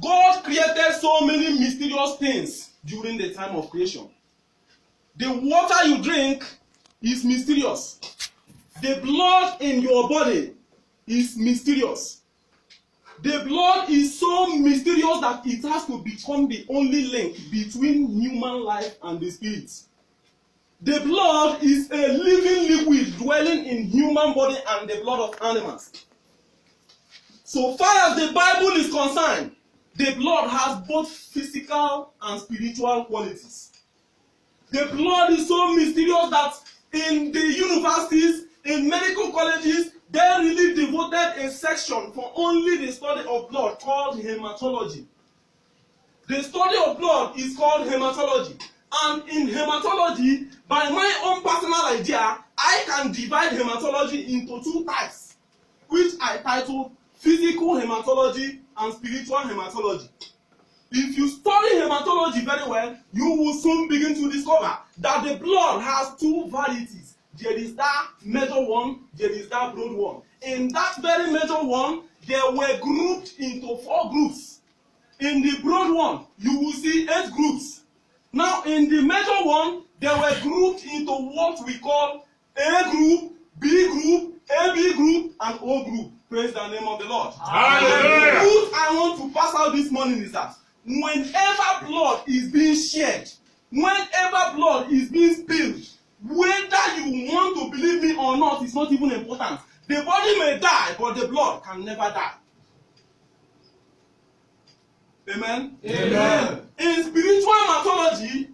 God created so many mysterious things during the time of creation. The water you drink is mysterious. The blood in your body is mysterious. The blood is so mysterious that it has to become the only link between human life and the spirit. The blood is a living liquid dwelling in human body and the blood of animals. So far as the Bible is concerned, the blood has both physical and spiritual qualities. The blood is so mysterious that in the universities, in medical colleges, they really devoted a section for only the study of blood called hematology. The study of blood is called hematology. And in hematology, by my own personal idea, I can divide hematology into two types, which I titled physical hematology and spiritual hematology. If you study hematology very well, you will soon begin to discover that the blood has two varieties. There is that major one, there is that broad one. In that very major one, they were grouped into 4 groups. In the broad one, you will see 8 groups. Now, in the major one, they were grouped into what we call A group, B group, AB group, and O group. Praise the name of the Lord. Hallelujah. The truth I want to pass out this morning is that whenever blood is being shed, whenever blood is being spilled, whether you want to believe me or not is not even important. The body may die, but the blood can never die. Amen? Amen. In spiritual hematology,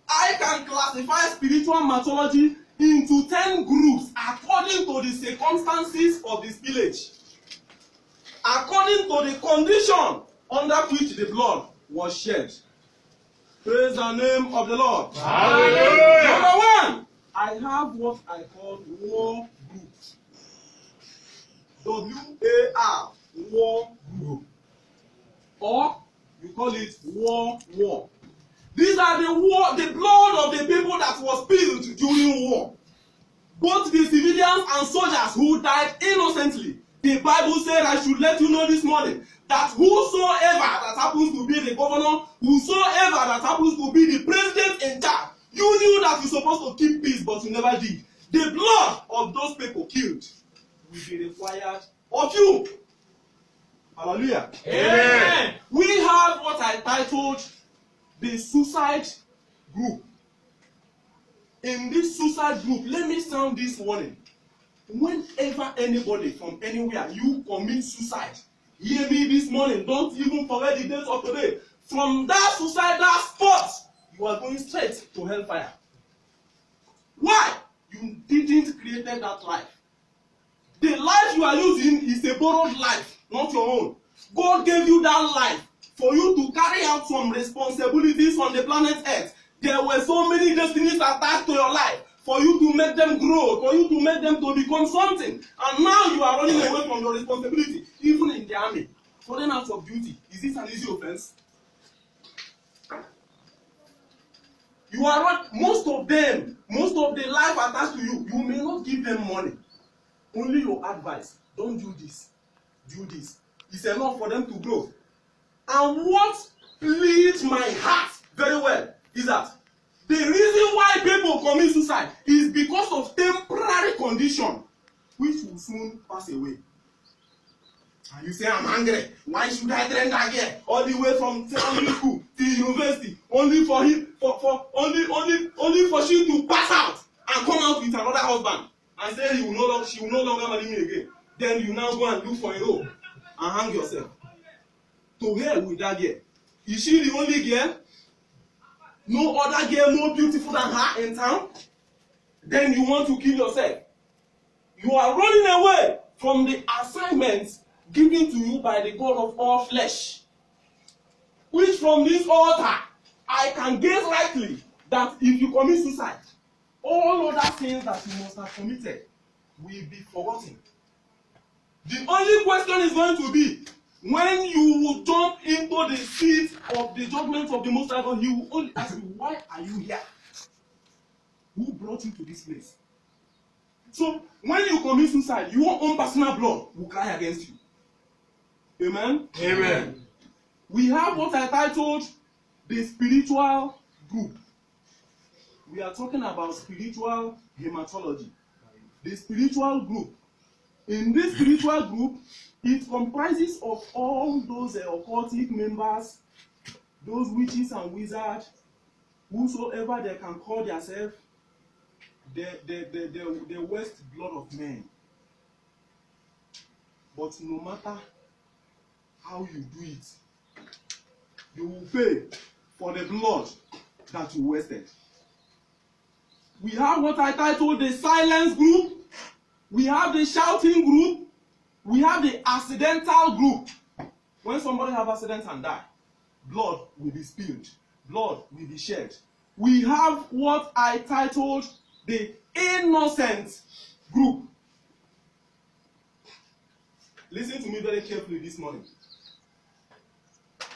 I can classify spiritual hematology into 10 groups according to the circumstances of the spillage, according to the condition under which the blood was shed. Praise the name of the Lord. Hallelujah. Number 1, I have what I call war groups. WAR, war group. Or you call it war. These are the blood of the people that was spilled during war. Both the civilians and soldiers who died innocently. The Bible said I should let you know this morning that whosoever that happens to be the governor, whosoever that happens to be the president in charge, you knew that you're supposed to keep peace, but you never did. The blood of those people killed will be required of you. Hallelujah. Amen. We have what I titled the suicide group. In this suicide group, let me sound this warning. Whenever anybody from anywhere you commit suicide, hear me this morning, don't even forget the date of today. From that suicidal spot, you are going straight to hellfire. Why? You didn't create that life. The life you are using is a borrowed life, not your own. God gave you that life for you to carry out some responsibilities on the planet Earth. There were so many destinies attached to your life for you to make them grow, for you to make them to become something. And now you are running away from your responsibility, even in the army. Falling out of duty. Is this an easy offense? You are not, most of them, most of the life attached to you, you may not give them money. Only your advice. Don't do this. Do this. It's enough for them to grow. And what pleads my heart very well is that the reason why people commit suicide is because of temporary condition which will soon pass away. And you say, I'm angry. Why should I train that girl all the way from secondary school to university only for him only for she to pass out and come out with another husband and say she will no longer marry me again? Then you now go and look for a rope and hang yourself. To hell with that girl. Is she the only girl? No other girl more beautiful than her in town? Then you want to kill yourself. You are running away from the assignments given to you by the God of all flesh. Which from this altar, I can guess rightly that if you commit suicide, all other things that you must have committed will be forgotten. The only question is going to be, when you will jump into the seat of the judgment of the Most High God, He will only ask you, why are you here? Who brought you to this place? So, when you commit suicide, your own personal blood will cry against you. Amen? Amen. We have what I titled the spiritual group. We are talking about spiritual hematology. The spiritual group. In this spiritual group, it comprises of all those occultic members, those witches and wizards, whosoever they can call themselves, the worst blood of men. But no matter how you do it, you will pay for the blood that you wasted. We have what I titled the silence group. We have the shouting group. We have the accidental group. When somebody have accident and die, blood will be spilled. Blood will be shed. We have what I titled the innocent group. Listen to me very carefully this morning.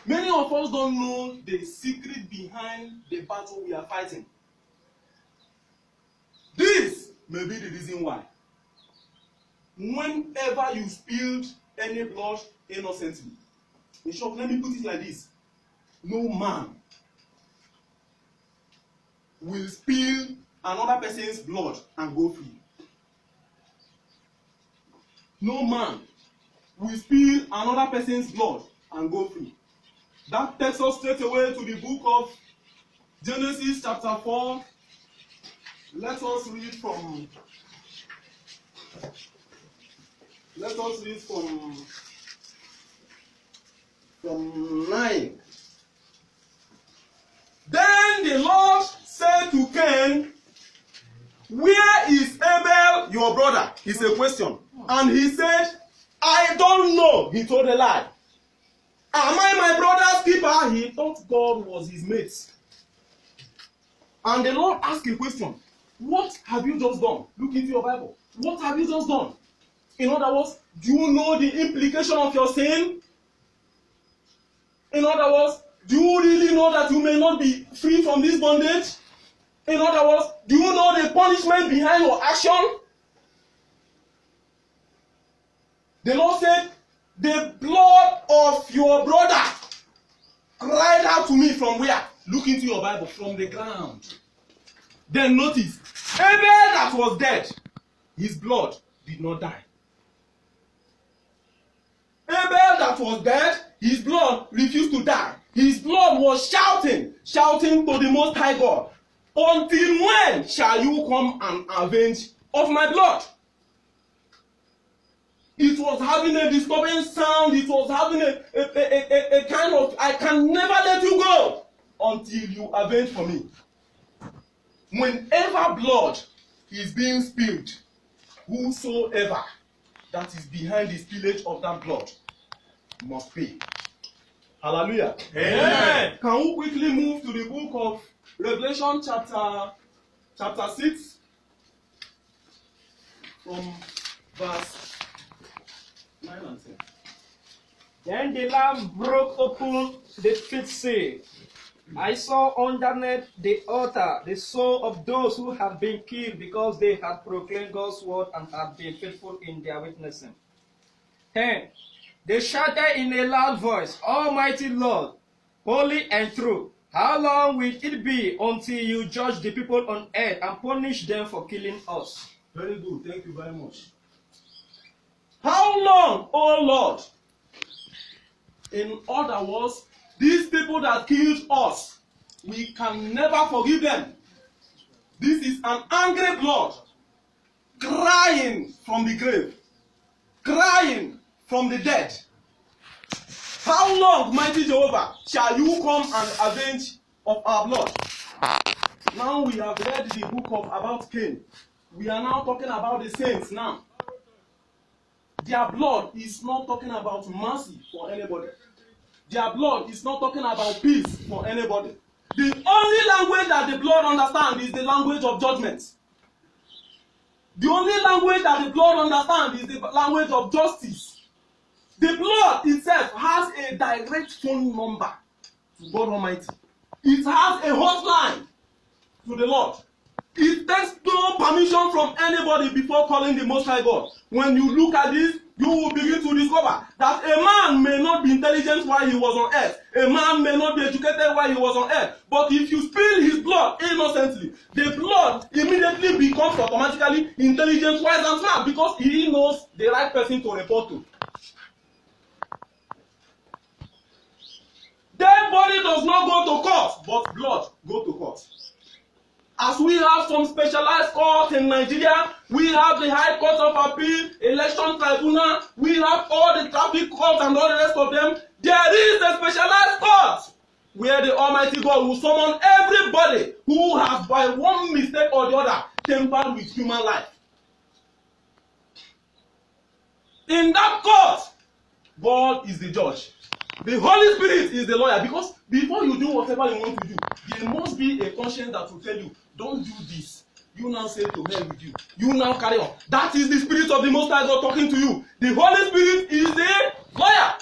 Many of us don't know the secret behind the battle we are fighting. This may be the reason why. Whenever you spilled any blood innocently, in short, let me put it like this: no man will spill another person's blood and go free. No man will spill another person's blood and go free. That takes us straight away to the book of Genesis chapter 4. Let us read from 9. Then the Lord said to Cain, "Where is Abel, your brother?" It's a question. And he said, "I don't know." He told a lie. "Am I my brother's keeper?" He thought God was his mate. And the Lord asked a question. What have you just done? Look into your Bible. What have you just done? In other words, do you know the implication of your sin? In other words, do you really know that you may not be free from this bondage? In other words, do you know the punishment behind your action? The Lord said, "The blood of your brother cried out to me." From where? Look into your Bible. From the ground. Then notice, Abel that was dead, his blood did not die. Abel that was dead, his blood refused to die. His blood was shouting to the Most High God, "Until when shall you come and avenge of my blood?" It was having a disturbing sound. It was having a kind of, "I can never let you go until you avenge for me." Whenever blood is being spilled, whosoever that is behind the spillage of that blood must pay. Hallelujah. Amen. Can we quickly move to the book of Revelation chapter 6 from verse 9 and 10. Then the Lamb broke open the fifth seal. I saw underneath the altar the soul of those who had been killed because they had proclaimed God's word and had been faithful in their witnessing. 10. They shouted in a loud voice, "Almighty Lord, holy and true, how long will it be until you judge the people on earth and punish them for killing us?" Very good. Thank you very much. How long, O Lord? In other words, these people that killed us, we can never forgive them. This is an angry blood crying from the grave, crying from the dead. How long, mighty Jehovah, shall you come and avenge of our blood? Now we have read the book about Cain. We are now talking about the saints now. Their blood is not talking about mercy for anybody. Their blood is not talking about peace for anybody. The only language that the blood understands is the language of judgment. The only language that the blood understands is the language of justice. The blood itself has a direct phone number to God Almighty. It has a hotline to the Lord. It takes no permission from anybody before calling the Most High God. When you look at this, you will begin to discover that a man may not be intelligent while he was on earth. A man may not be educated while he was on earth. But if you spill his blood innocently, the blood immediately becomes automatically intelligent, wise and smart because he knows the right person to report to. Dead body does not go to court, but blood go to court. As we have some specialized courts in Nigeria, we have the High Court of Appeal, Election Tribunal, we have all the traffic courts and all the rest of them. There is a specialized court where the Almighty God will summon everybody who has by one mistake or the other tampered with human life. In that court, God is the judge. The Holy Spirit is the lawyer, because before you do whatever you want to do, there must be a conscience that will tell you, don't do this. You now say to hell with you. You now carry on. That is the Spirit of the Most High God talking to you. The Holy Spirit is the lawyer.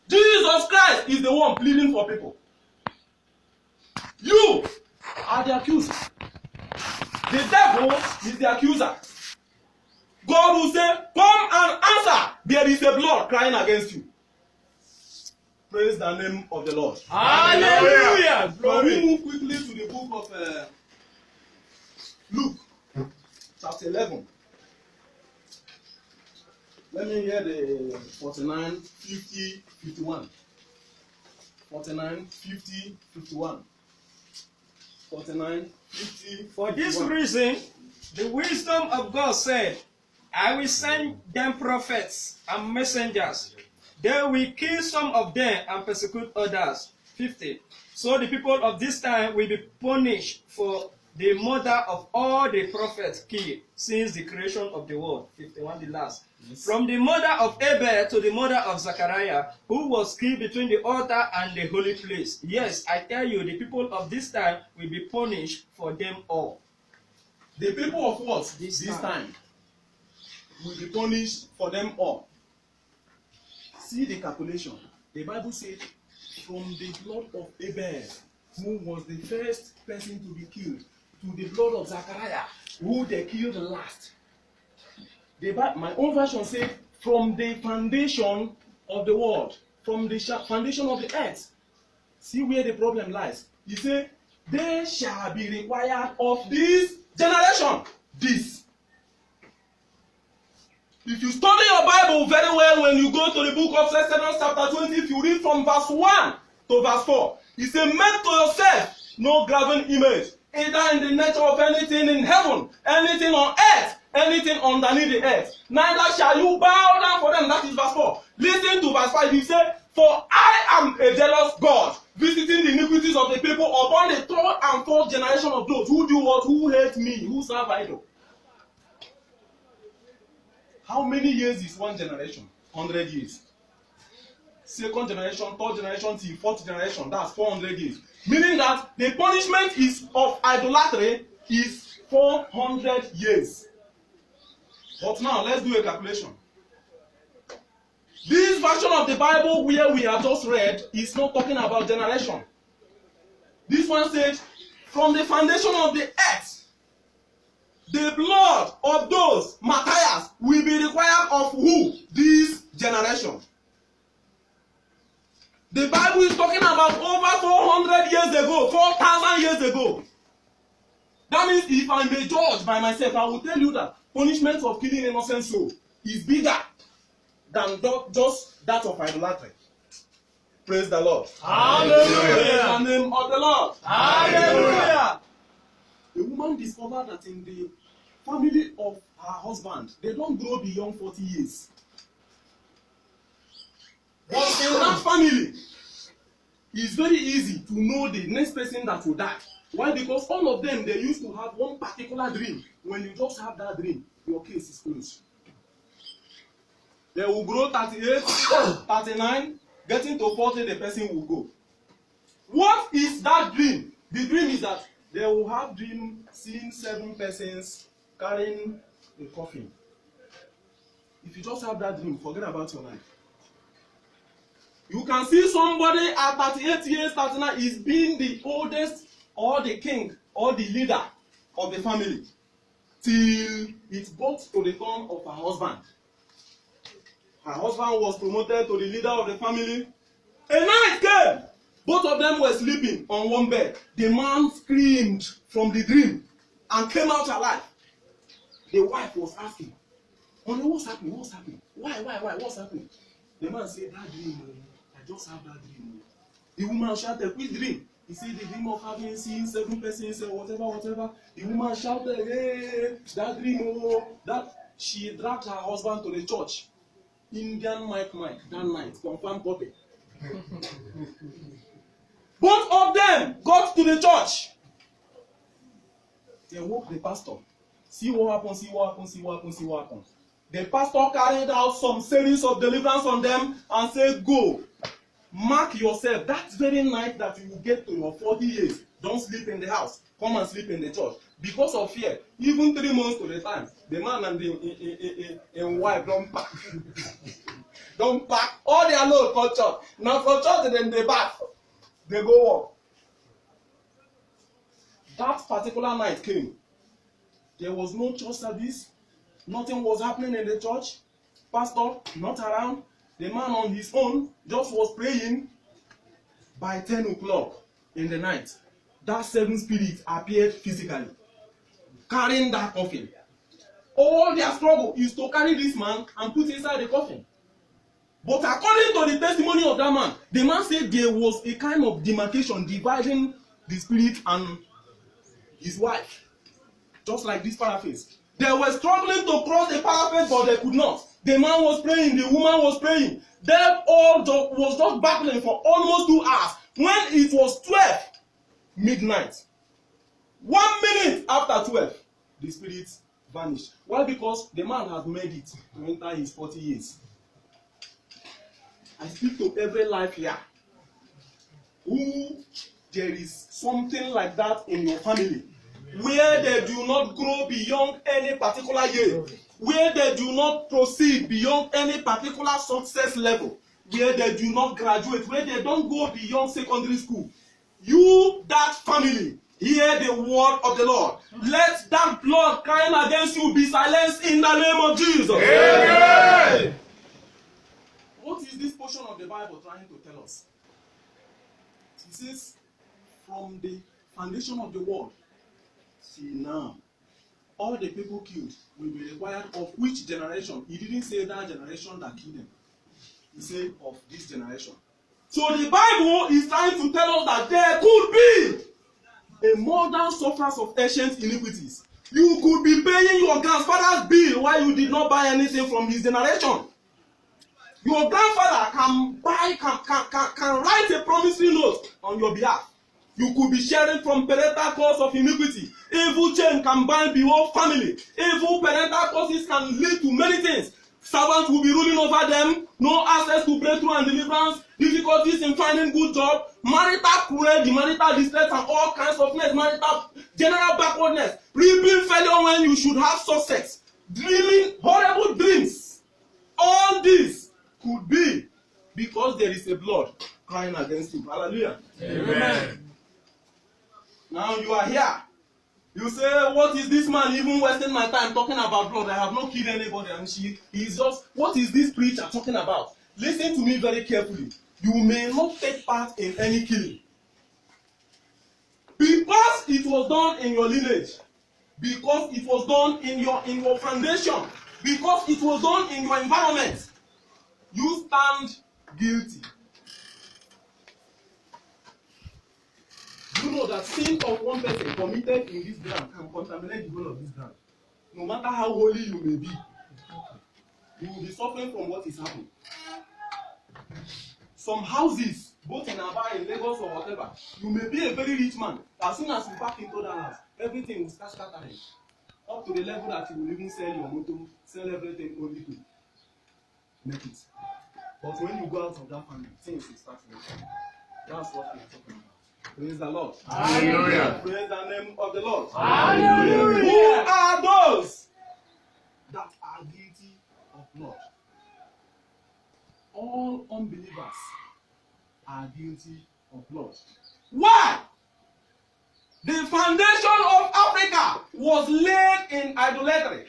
Jesus Christ is the one pleading for people. You are the accuser. The devil is the accuser. God will say, come and answer. There is a blood crying against you. Praise the name of the Lord. Hallelujah. Can we move quickly to the book of Luke, chapter 11. Let me hear the 49, 50, 51. 49, 50, 51. 49, 50, 51. For this reason, the wisdom of God said, I will send them prophets and messengers. They will kill some of them and persecute others. 50. So the people of this time will be punished for the murder of all the prophets killed since the creation of the world. 51, the last. Yes. From the murder of Abel to the murder of Zachariah, who was killed between the altar and the holy place. Yes, I tell you, the people of this time will be punished for them all. The people of what? This time will be punished for them all. See the calculation. The Bible says, from the blood of Abel, who was the first person to be killed, to the blood of Zachariah, who they killed last. My own version says, from the foundation of the world, from the foundation of the earth. See where the problem lies. He said, they shall be required of this generation. This. If you study your Bible very well, when you go to the book of Exodus chapter 20, if you read from verse 1 to verse 4, he said, make to yourself no graven image, either in the nature of anything in heaven, anything on earth, anything underneath the earth. Neither shall you bow down for them. That is verse 4. Listen to verse 5. He said, for I am a jealous God, visiting the iniquities of the people upon the third and fourth generation of those who do what? Who hate me, who serve idol. How many years is one generation? 100 years. Second generation, third generation, till fourth generation, that's 400 years. Meaning that the punishment is of idolatry is 400 years. But now, let's do a calculation. This version of the Bible where we have just read is not talking about generation. This one says, from the foundation of the earth, the blood of those martyrs will be required of who? This generation. The Bible is talking about over 400 years ago, 4,000 years ago. That means if I may judge by myself, I will tell you that punishment of killing innocent soul is bigger than just that of idolatry. Praise the Lord. Hallelujah. Praise the name of the Lord. Hallelujah. A woman discovered that in the family of her husband, they don't grow beyond 40 years. But in that family, it's very easy to know the next person that will die. Why? Because all of them, they used to have one particular dream. When you just have that dream, your case is closed. They will grow 38, 39, getting to 40, the person will go. What is that dream? The dream is that they will have dream seeing 7 persons carrying a coffin. If you just have that dream, forget about your life. You can see somebody at 38 years, 39 is being the oldest or the king or the leader of the family till it got to the turn of her husband. Her husband was promoted to the leader of the family. A night came. Both of them were sleeping on one bed. The man screamed from the dream and came out alive. The wife was asking, "Honey, what's happening? What's happening? Why? What's happening?" The man said, "That dream, I just have that dream." The woman shouted, "Which dream?" He said, "The dream of having seen 7 persons, whatever. The woman shouted, "Hey, that dream, that." She dragged her husband to the church. Indian Mike that night, confirmed copy. Both of them got to the church. They woke the pastor. See what happened. The pastor carried out some series of deliverance on them and said, "Go, mark yourself. That very night that you will get to your 40 years, don't sleep in the house. Come and sleep in the church." Because of fear, even 3 months to the time, the man and the wife don't pack. Don't pack all their load for church. Now for church, then they back. They go up. That particular night came. There was no church service. Nothing was happening in the church. Pastor not around. The man on his own just was praying. By 10 o'clock in the night, that 7 spirits appeared physically, carrying that coffin. All their struggle is to carry this man and put inside the coffin. But according to the testimony of that man, the man said there was a kind of demarcation dividing the spirit and his wife. Just like this paraphrase. They were struggling to cross the parapet, but they could not. The man was praying, the woman was praying. They all was just battling for almost 2 hours. When it was 12 midnight, 1 minute after 12, the spirits vanished. Why? Because the man has made it to enter his 40 years. I speak to every life here who there is something like that in your family, where they do not grow beyond any particular year, where they do not proceed beyond any particular success level, where they do not graduate, where they don't go beyond secondary school. You, that family, hear the word of the Lord. Let that blood crying against you be silenced in the name of Jesus. Amen. What is this portion of the Bible trying to tell us? It says, from the foundation of the world till now, all the people killed will be required of which generation? He didn't say that generation that killed them. He said of this generation. So the Bible is trying to tell us that there could be a modern sufferers of ancient iniquities. You could be paying your grandfather's bill while you did not buy anything from his generation. Your grandfather can write a promissory note on your behalf. You could be sharing from parental cause of iniquity. Evil chain can bind the whole family. Evil parental causes can lead to many things. Servants will be ruling over them. No access to breakthrough and deliverance. Difficulties in finding good job. Marital cruelty, marital distress, and all kinds of mess. Marital general backwardness. Reaping failure when you should have success. Dreaming horrible dreams. All this could be because there is a blood crying against you. Hallelujah. Amen. Now you are here. You say, what is this man even wasting my time talking about blood? I have not killed anybody. And he's just, what is this preacher talking about? Listen to me very carefully. You may not take part in any killing. Because it was done in your lineage. Because it was done in your foundation. Because it was done in your environment. You stand guilty. You know that sin of one person committed in this ground can contaminate the whole of this ground. No matter how holy you may be, you will be suffering from what is happening. Some houses, both in Aba, in Lagos or whatever, you may be a very rich man. As soon as you back into that house, everything will start scattering. Up to the level that you will even sell your motor, sell everything only to make it. But when you go out of that family, things will start working. That's what we are talking about. Praise the Lord. Hallelujah. Praise the name of the Lord. Hallelujah. Who are those that are guilty of blood? All unbelievers are guilty of blood. Why? The foundation of Africa was laid in idolatry.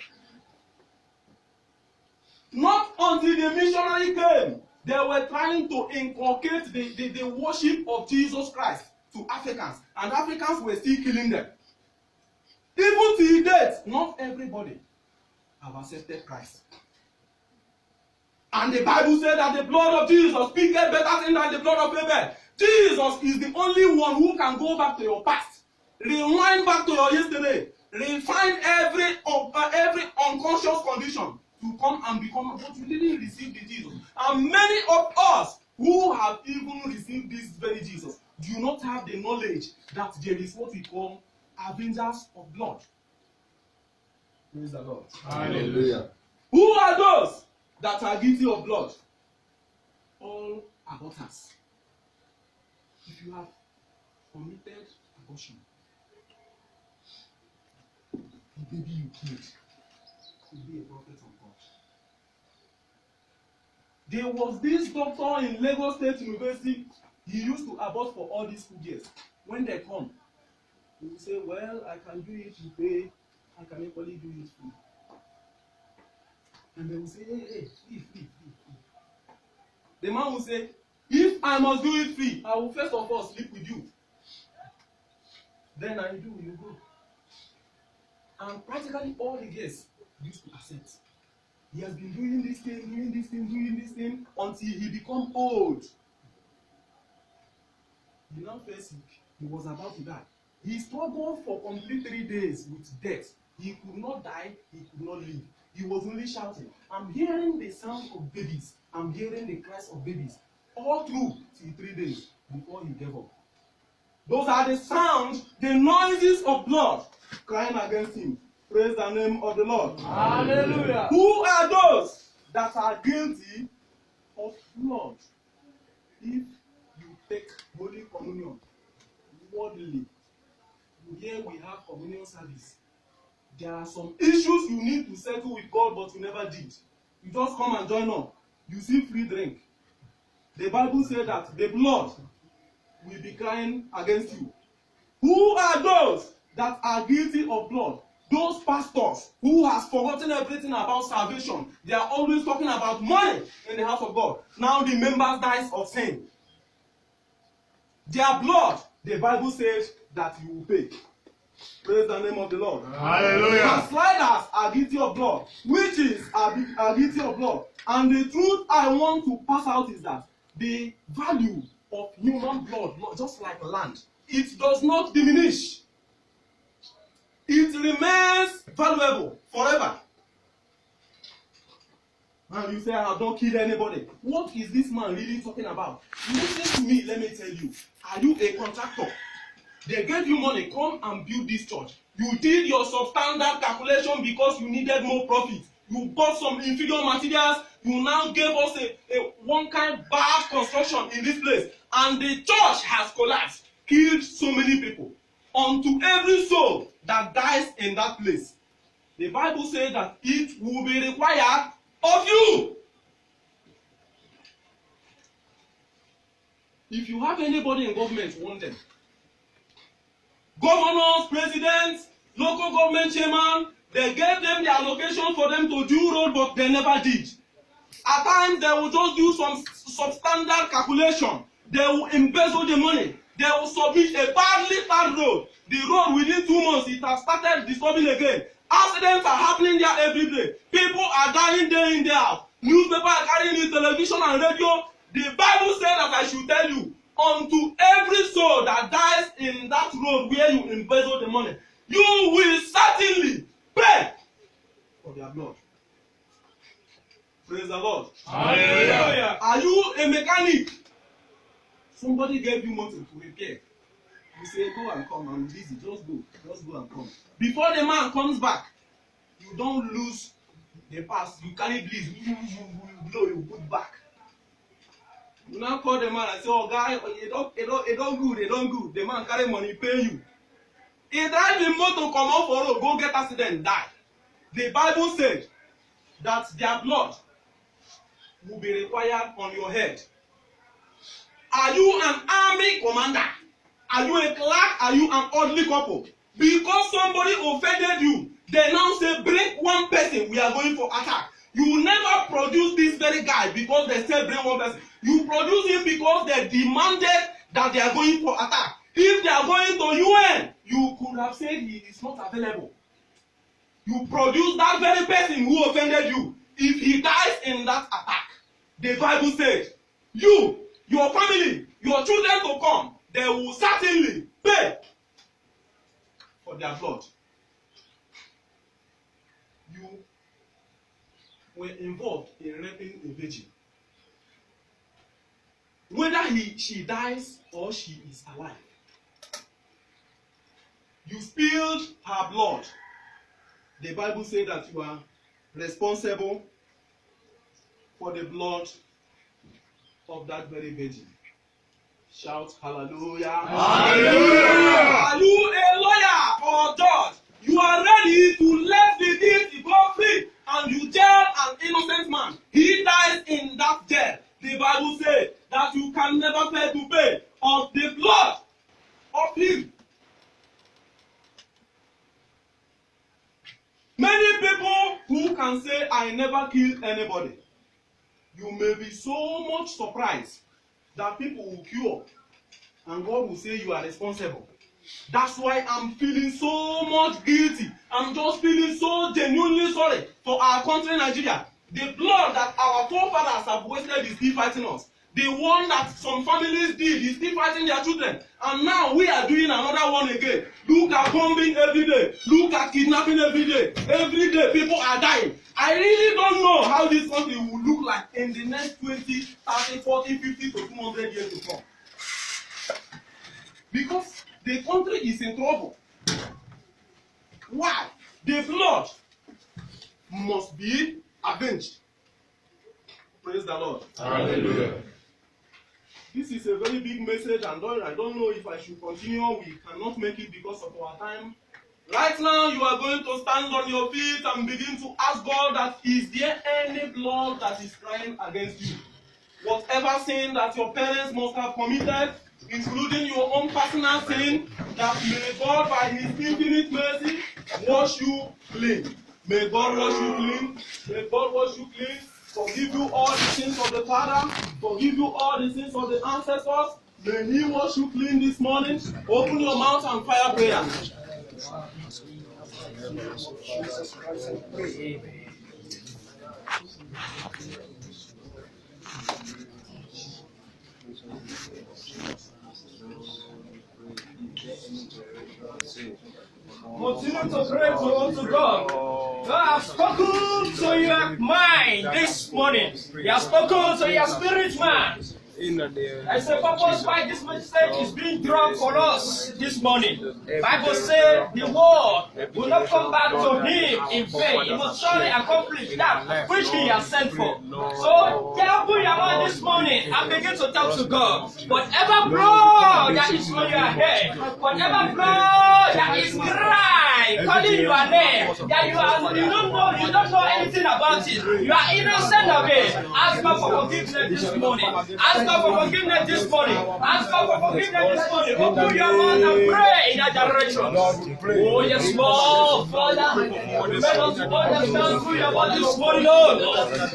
Not until the missionary came, they were trying to inculcate the worship of Jesus Christ to Africans, and Africans were still killing them. Even till date, not everybody have accepted Christ. And the Bible said that the blood of Jesus speaketh better thing than the blood of Abel. Jesus is the only one who can go back to your past, rewind back to your yesterday, refine every unconscious condition to come and become, but you didn't receive the Jesus. And many of us who have even received this very Jesus do not have the knowledge that there is what we call avengers of blood. Praise the Lord. Hallelujah. Who are those that are guilty of blood? All aborters. If you have committed abortion, the baby you killed could be a prophet of God. There was this doctor in Lagos State University. He used to abort for all these school years. When they come, he will say, well, I can do it, you pay. I can equally do it free. And they will say, hey, free. The man will say, if I must do it free, I will first of all sleep with you. Then I do, you go. And practically all the guests used to accept. He has been doing this thing until he become old. He now fell sick. He was about to die. He struggled for complete 3 days with death. He could not die, he could not live. He was only shouting. I'm hearing the sound of babies. I'm hearing the cries of babies. All through till 3 days before he gave up. Those are the sounds, the noises of blood crying against him. Praise the name of the Lord. Hallelujah. Who are those that are guilty of blood? If you take Holy Communion worldly, here we have communion service. There are some issues you need to settle with God, but you never did. You just come and join up. You see free drink. The Bible says that the blood will be crying against you. Who are those that are guilty of blood? Those pastors who has forgotten everything about salvation. They are always talking about money in the house of God. Now the members dies of sin. Their blood, the Bible says that you will pay. Praise the name of the Lord. Hallelujah. Backsliders are guilty of blood. Witches are guilty of blood. And the truth I want to pass out is that the value of human blood, just like land, it does not diminish. It remains valuable forever. And you say, I have not killed anybody. What is this man really talking about? Listen to me, let me tell you. Are you a contractor? They gave you money, come and build this church. You did your substandard calculation because you needed more profit. You bought some inferior materials. You now gave us a one kind bad construction in this place. And the church has collapsed, killed so many people. Unto every soul that dies in that place, the Bible says that it will be required of you. If you have anybody in government, want them. Governors, presidents, local government chairman, they gave them the allocation for them to do road, but they never did. At times, they will just do some substandard calculation. They will embezzle the money. They will submit a badly tarred road. The road within 2 months, it has started disturbing again. Accidents are happening there every day. People are dying day in, day out. Newspapers are carrying it, television and radio. The Bible said that I should tell you, unto every soul that dies in that road where you embezzle the money, you will certainly pay for their blood. Praise the Lord. Hallelujah. Are you a mechanic? Somebody gave you motor to repair. You say, go and come, I'm busy. Just go and come. Before the man comes back, you don't lose the pass. You carry bleed. You blow, you put back. You now call the man and say, oh guy, it don't good. The man carry money, pay you. He drive the motor, come out for road, go get accident, die. The Bible said that their blood will be required on your head. Are you an army commander? Are you a clerk? Are you an orderly couple? Because somebody offended you, they now say, bring one person, we are going for attack. You never produce this very guy because they said bring one person. You produce him because they demanded that they are going for attack. If they are going to UN, you could have said he is not available. You produce that very person who offended you. If he dies in that attack, the Bible says, you, your family, your children to come, they will certainly pay for their blood. You were involved in raping a virgin. Whether she dies or she is alive, you spilled her blood. The Bible says that you are responsible for the blood of that very virgin. Shout hallelujah. Hallelujah. Are you a lawyer or judge? You are ready to let the guilty go free, and you jail an innocent man. He dies in that jail. The Bible says that you can never pay to pay of the blood of him. Many people who can say, I never killed anybody. You may be so much surprised that people will cure and God will say you are responsible. That's why I'm feeling so much guilty. I'm just feeling so genuinely sorry for our country, Nigeria. The blood that our forefathers have wasted is still fighting us. The one that some families did is still fighting their children. And now we are doing another one again. Look at bombing every day. Look at kidnapping every day. Every day people are dying. I really don't know how this country will look like in the next 20, 30, 40, 50 to 200 years to come. Because the country is in trouble. Why? The blood must be avenged. Praise the Lord. Hallelujah. This is a very big message, and I don't know if I should continue. We cannot make it because of our time. Right now, you are going to stand on your feet and begin to ask God that is there any blood that is crying against you? Whatever sin that your parents must have committed, including your own personal sin, that may God by His infinite mercy wash you clean. May God wash you clean. May God wash you clean. Forgive you all the sins of the Father. Forgive you all the sins of the ancestors. May He wash you clean this morning. Open your mouth and fire prayer. Jesus Christ, I pray. Continue to pray to God. God has spoken to your mind this morning. He has spoken to your spirit man. There's a purpose why this message is being drawn for us this morning. Bible says the word will not come back to him in vain. He must surely accomplish that which he has sent for. So open your mouth this morning and begin to talk to God. Whatever blood that is on your head, whatever blood that is crying, calling your name, that you don't know anything about it. You are innocent of it. Ask God for forgiveness this morning. Ask God for forgiveness this morning. Ask God for forgiveness this morning. Open your mouth and pray in that direction. Oh yes, Lord, Father, let us understand through your word this morning, Lord,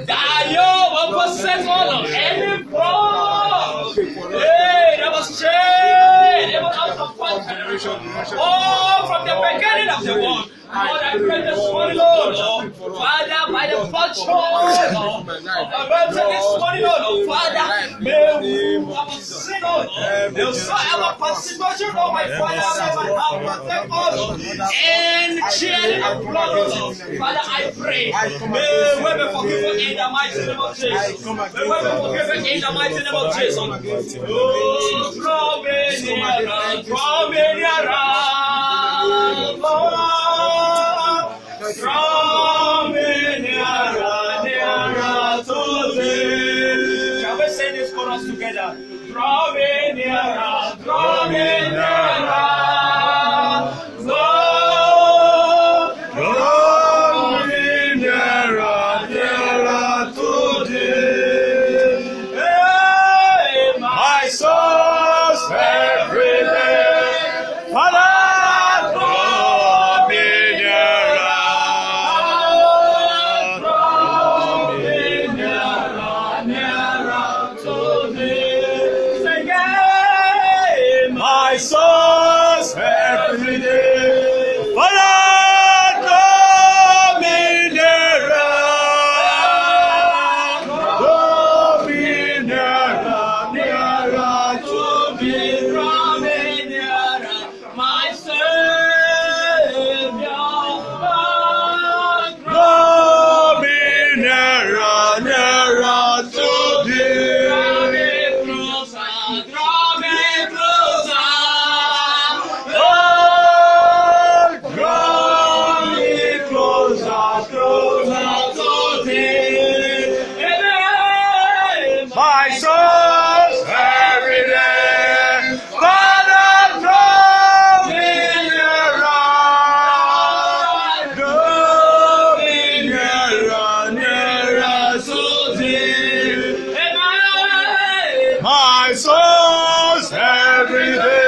that you will possess all of any fraud. Hey, that was changed. It was out of one generation. Oh, from the beginning of the world. Lord, I pray this morning, Lord, Father, by the virtue of the mercy this morning, Lord, Father, may we have a sin, Lord, may we have a participation, Lord, my Father, may we have Lord, and sharing of blood, Lord. Father, I pray, may we be forgiven in the mighty name of Jesus. May we be forgiven in the mighty name of Jesus. Oh, draw me nearer, Lord. Draw me nearer, nearer to thee. Shall we say this chorus together? Draw me nearer, draw me nearer. Lord, draw me nearer, nearer to thee. Hey, my soul's every day. draw me closer. Lord, draw me closer, closer to thee. My soul's every day. Father, draw me nearer. Draw me nearer, nearer to thee. My soul's every day.